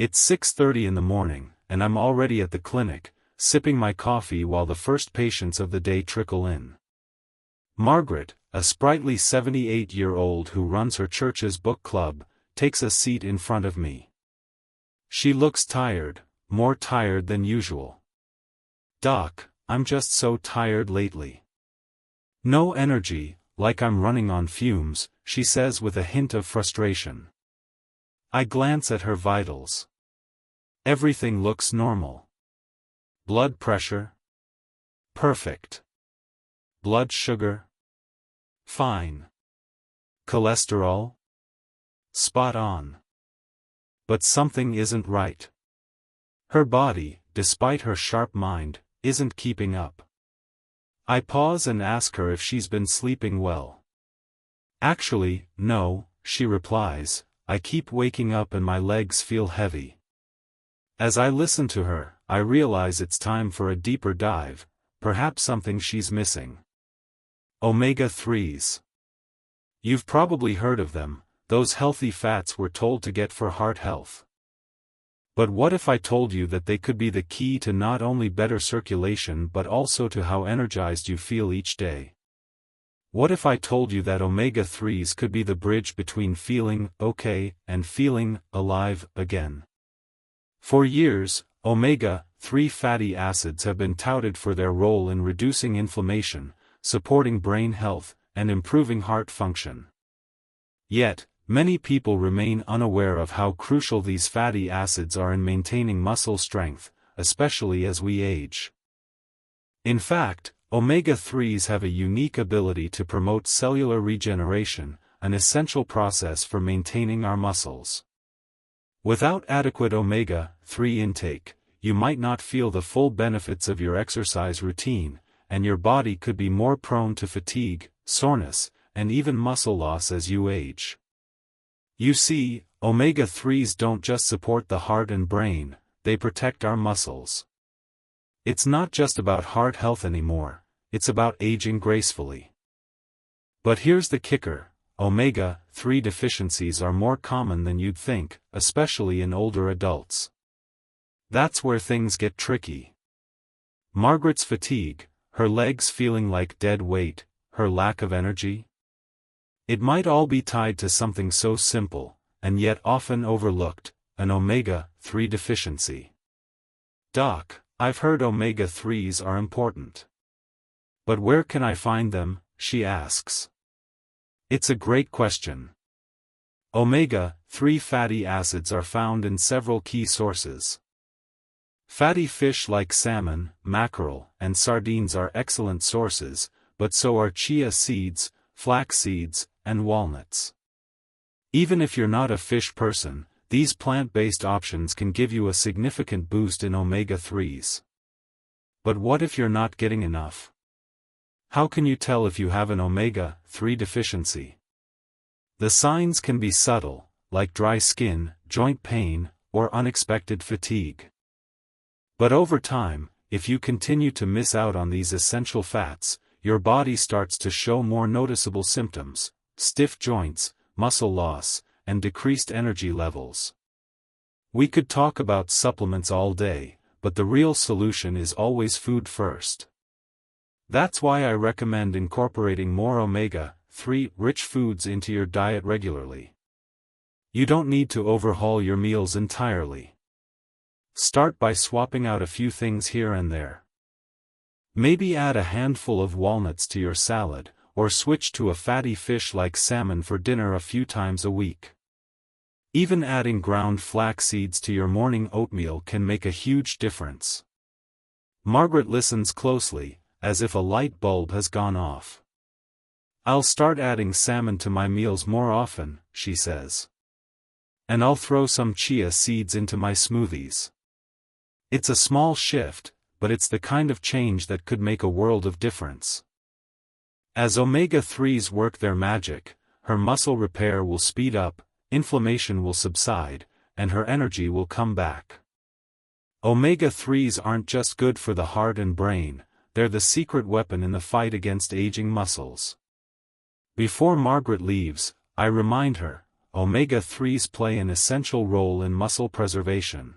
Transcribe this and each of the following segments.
It's 6:30 in the morning, and I'm already at the clinic, sipping my coffee while the first patients of the day trickle in. Margaret, a sprightly 78-year-old who runs her church's book club, takes a seat in front of me. She looks tired, more tired than usual. "Doc, I'm just so tired lately. No energy, like I'm running on fumes," she says with a hint of frustration. I glance at her vitals. Everything looks normal. Blood pressure? Perfect. Blood sugar? Fine. Cholesterol? Spot on. But something isn't right. Her body, despite her sharp mind, isn't keeping up. I pause and ask her if she's been sleeping well. "Actually, no," she replies, "I keep waking up and my legs feel heavy." As I listen to her, I realize it's time for a deeper dive, perhaps something she's missing. Omega-3s. You've probably heard of them, those healthy fats we're told to get for heart health. But what if I told you that they could be the key to not only better circulation but also to how energized you feel each day? What if I told you that omega-3s could be the bridge between feeling okay and feeling alive again? For years, omega-3 fatty acids have been touted for their role in reducing inflammation, supporting brain health, and improving heart function. Yet, many people remain unaware of how crucial these fatty acids are in maintaining muscle strength, especially as we age. In fact, omega-3s have a unique ability to promote cellular regeneration, an essential process for maintaining our muscles. Without adequate omega-3 intake, you might not feel the full benefits of your exercise routine, and your body could be more prone to fatigue, soreness, and even muscle loss as you age. You see, omega-3s don't just support the heart and brain, they protect our muscles. It's not just about heart health anymore, it's about aging gracefully. But here's the kicker. Omega-3 deficiencies are more common than you'd think, especially in older adults. That's where things get tricky. Margaret's fatigue, her legs feeling like dead weight, her lack of energy? It might all be tied to something so simple, and yet often overlooked, an omega-3 deficiency. "Doc, I've heard omega-3s are important. But where can I find them?" she asks. It's a great question. Omega-3 fatty acids are found in several key sources. Fatty fish like salmon, mackerel, and sardines are excellent sources, but so are chia seeds, flax seeds, and walnuts. Even if you're not a fish person, these plant-based options can give you a significant boost in omega-3s. But what if you're not getting enough? How can you tell if you have an omega-3 deficiency? The signs can be subtle, like dry skin, joint pain, or unexpected fatigue. But over time, if you continue to miss out on these essential fats, your body starts to show more noticeable symptoms: stiff joints, muscle loss, and decreased energy levels. We could talk about supplements all day, but the real solution is always food first. That's why I recommend incorporating more omega-3 rich foods into your diet regularly. You don't need to overhaul your meals entirely. Start by swapping out a few things here and there. Maybe add a handful of walnuts to your salad, or switch to a fatty fish like salmon for dinner a few times a week. Even adding ground flax seeds to your morning oatmeal can make a huge difference. Margaret listens closely, as if a light bulb has gone off. "I'll start adding salmon to my meals more often," she says. "And I'll throw some chia seeds into my smoothies." It's a small shift, but it's the kind of change that could make a world of difference. As omega-3s work their magic, her muscle repair will speed up, inflammation will subside, and her energy will come back. Omega-3s aren't just good for the heart and brain, they're the secret weapon in the fight against aging muscles. Before Margaret leaves, I remind her, omega-3s play an essential role in muscle preservation.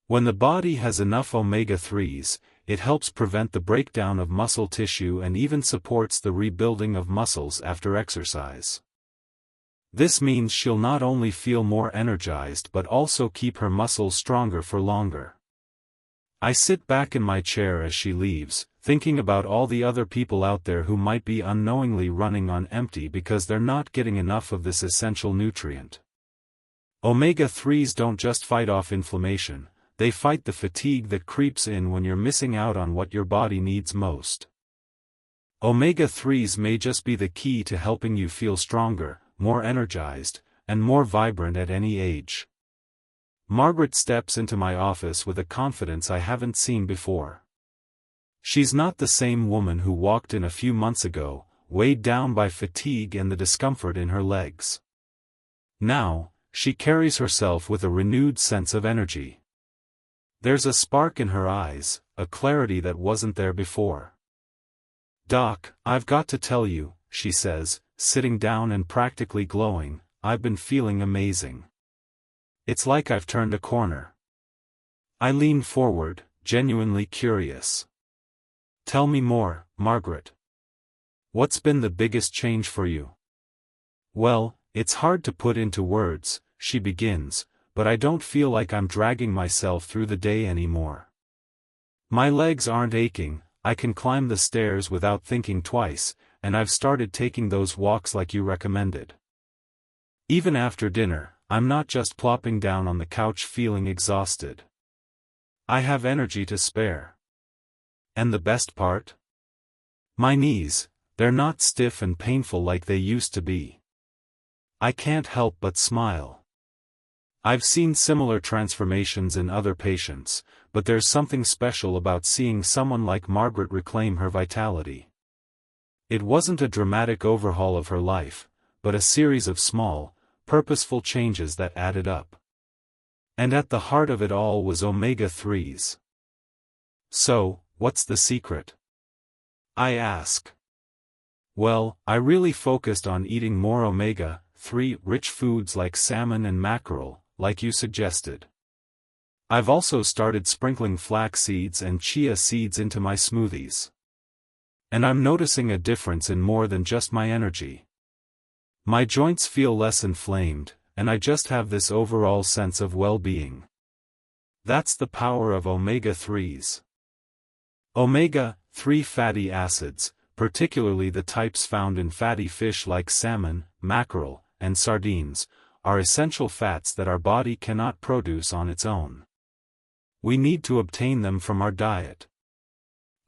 When the body has enough omega-3s, it helps prevent the breakdown of muscle tissue and even supports the rebuilding of muscles after exercise. This means she'll not only feel more energized but also keep her muscles stronger for longer. I sit back in my chair as she leaves, thinking about all the other people out there who might be unknowingly running on empty because they're not getting enough of this essential nutrient. Omega-3s don't just fight off inflammation, they fight the fatigue that creeps in when you're missing out on what your body needs most. Omega-3s may just be the key to helping you feel stronger, more energized, and more vibrant at any age. Margaret steps into my office with a confidence I haven't seen before. She's not the same woman who walked in a few months ago, weighed down by fatigue and the discomfort in her legs. Now, she carries herself with a renewed sense of energy. There's a spark in her eyes, a clarity that wasn't there before. "Doc, I've got to tell you," she says, sitting down and practically glowing, "I've been feeling amazing. It's like I've turned a corner." I lean forward, genuinely curious. "Tell me more, Margaret. What's been the biggest change for you?" "Well, it's hard to put into words," she begins, "but I don't feel like I'm dragging myself through the day anymore. My legs aren't aching, I can climb the stairs without thinking twice, and I've started taking those walks like you recommended. Even after dinner, I'm not just plopping down on the couch feeling exhausted. I have energy to spare. And the best part? My knees, they're not stiff and painful like they used to be. I can't help but smile. I've seen similar transformations in other patients, but there's something special about seeing someone like Margaret reclaim her vitality. It wasn't a dramatic overhaul of her life, but a series of small, purposeful changes that added up. And at the heart of it all was omega-3s. So, what's the secret? I ask. Well, I really focused on eating more omega-3 rich foods like salmon and mackerel, like you suggested. I've also started sprinkling flax seeds and chia seeds into my smoothies. And I'm noticing a difference in more than just my energy. My joints feel less inflamed, and I just have this overall sense of well-being. That's the power of omega-3s. Omega-3 fatty acids, particularly the types found in fatty fish like salmon, mackerel, and sardines, are essential fats that our body cannot produce on its own. We need to obtain them from our diet.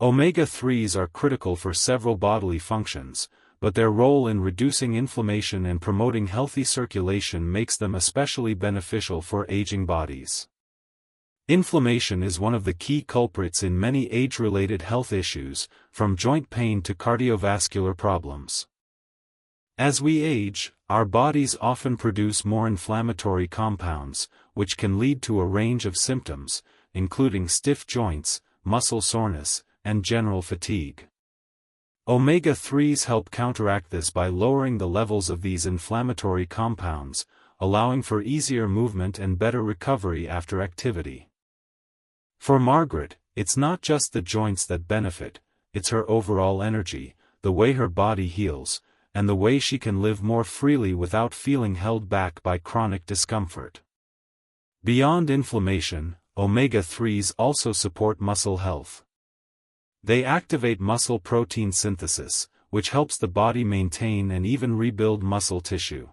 Omega-3s are critical for several bodily functions, but their role in reducing inflammation and promoting healthy circulation makes them especially beneficial for aging bodies. Inflammation is one of the key culprits in many age-related health issues, from joint pain to cardiovascular problems. As we age, our bodies often produce more inflammatory compounds, which can lead to a range of symptoms, including stiff joints, muscle soreness, and general fatigue. Omega-3s help counteract this by lowering the levels of these inflammatory compounds, allowing for easier movement and better recovery after activity. For Margaret, it's not just the joints that benefit, it's her overall energy, the way her body heals, and the way she can live more freely without feeling held back by chronic discomfort. Beyond inflammation, omega-3s also support muscle health. They activate muscle protein synthesis, which helps the body maintain and even rebuild muscle tissue.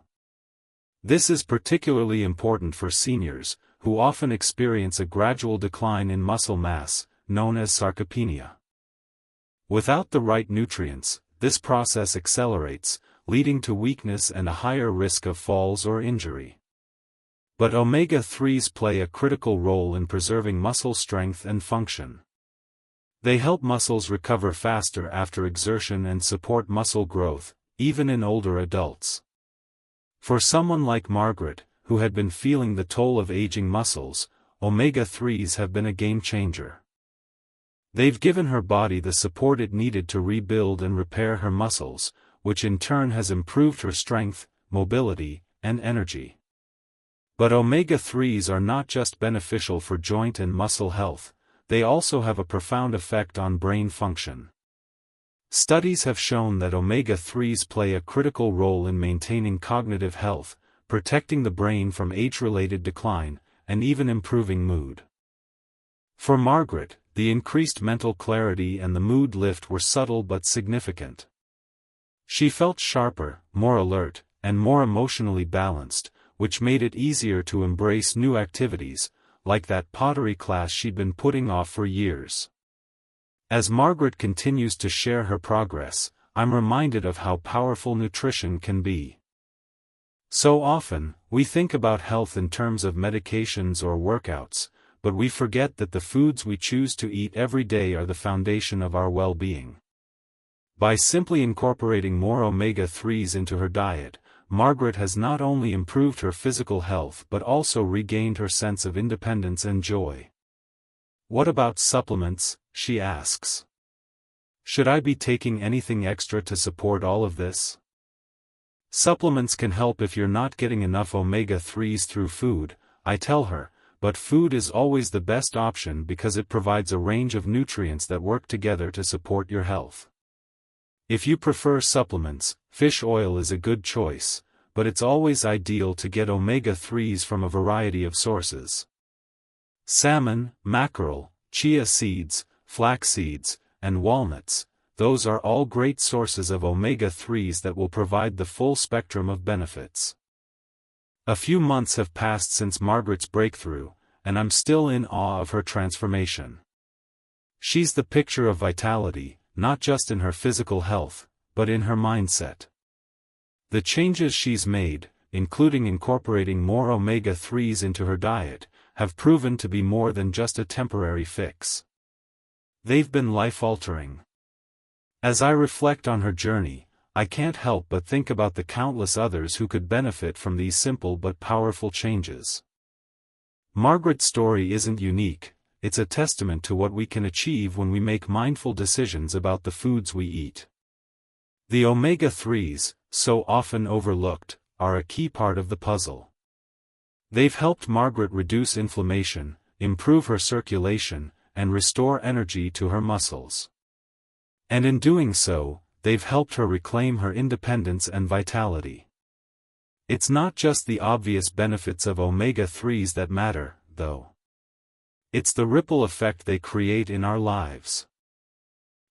This is particularly important for seniors, who often experience a gradual decline in muscle mass, known as sarcopenia. Without the right nutrients, this process accelerates, leading to weakness and a higher risk of falls or injury. But omega-3s play a critical role in preserving muscle strength and function. They help muscles recover faster after exertion and support muscle growth, even in older adults. For someone like Margaret, who had been feeling the toll of aging muscles, omega-3s have been a game changer. They've given her body the support it needed to rebuild and repair her muscles, which in turn has improved her strength, mobility, and energy. But omega-3s are not just beneficial for joint and muscle health, they also have a profound effect on brain function. Studies have shown that omega-3s play a critical role in maintaining cognitive health, protecting the brain from age-related decline, and even improving mood. For Margaret, the increased mental clarity and the mood lift were subtle but significant. She felt sharper, more alert, and more emotionally balanced, which made it easier to embrace new activities, like that pottery class she'd been putting off for years. As Margaret continues to share her progress, I'm reminded of how powerful nutrition can be. So often, we think about health in terms of medications or workouts, but we forget that the foods we choose to eat every day are the foundation of our well-being. By simply incorporating more omega-3s into her diet, Margaret has not only improved her physical health but also regained her sense of independence and joy. "What about supplements?" she asks. "Should I be taking anything extra to support all of this?" "Supplements can help if you're not getting enough omega-3s through food," I tell her, "but food is always the best option because it provides a range of nutrients that work together to support your health. If you prefer supplements, fish oil is a good choice, but it's always ideal to get omega-3s from a variety of sources. Salmon, mackerel, chia seeds, flax seeds, and walnuts, those are all great sources of omega-3s that will provide the full spectrum of benefits." A few months have passed since Margaret's breakthrough, and I'm still in awe of her transformation. She's the picture of vitality, not just in her physical health, but in her mindset. The changes she's made, including incorporating more omega-3s into her diet, have proven to be more than just a temporary fix. They've been life-altering. As I reflect on her journey, I can't help but think about the countless others who could benefit from these simple but powerful changes. Margaret's story isn't unique, it's a testament to what we can achieve when we make mindful decisions about the foods we eat. The omega-3s, so often overlooked, are a key part of the puzzle. They've helped Margaret reduce inflammation, improve her circulation, and restore energy to her muscles. And in doing so, they've helped her reclaim her independence and vitality. It's not just the obvious benefits of omega-3s that matter, though. It's the ripple effect they create in our lives.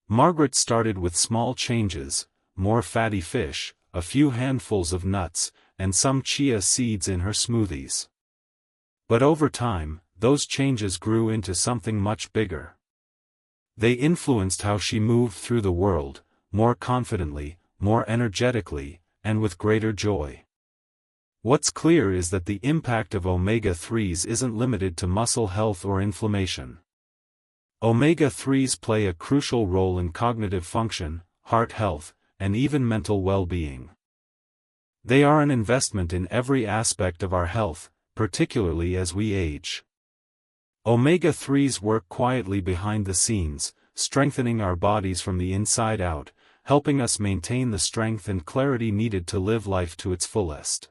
Margaret started with small changes, more fatty fish, a few handfuls of nuts, and some chia seeds in her smoothies. But over time, those changes grew into something much bigger. They influenced how she moved through the world, more confidently, more energetically, and with greater joy. What's clear is that the impact of omega-3s isn't limited to muscle health or inflammation. Omega-3s play a crucial role in cognitive function, heart health, and even mental well-being. They are an investment in every aspect of our health, particularly as we age. Omega-3s work quietly behind the scenes, strengthening our bodies from the inside out, helping us maintain the strength and clarity needed to live life to its fullest.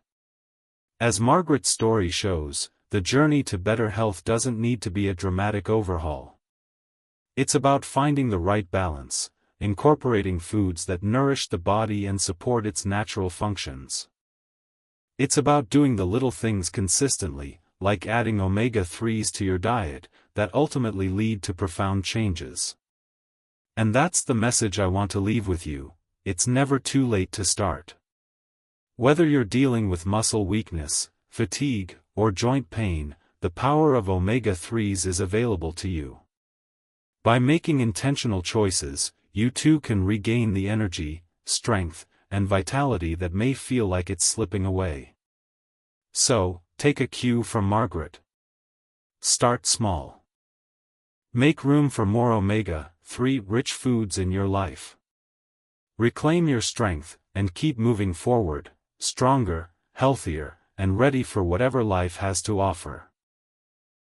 As Margaret's story shows, the journey to better health doesn't need to be a dramatic overhaul. It's about finding the right balance, incorporating foods that nourish the body and support its natural functions. It's about doing the little things consistently, like adding omega-3s to your diet, that ultimately lead to profound changes. And that's the message I want to leave with you: it's never too late to start. Whether you're dealing with muscle weakness, fatigue, or joint pain, the power of omega-3s is available to you. By making intentional choices, you too can regain the energy, strength, and vitality that may feel like it's slipping away. So, take a cue from Margaret. Start small. Make room for more omega-3 rich foods in your life. Reclaim your strength, and keep moving forward, stronger, healthier, and ready for whatever life has to offer.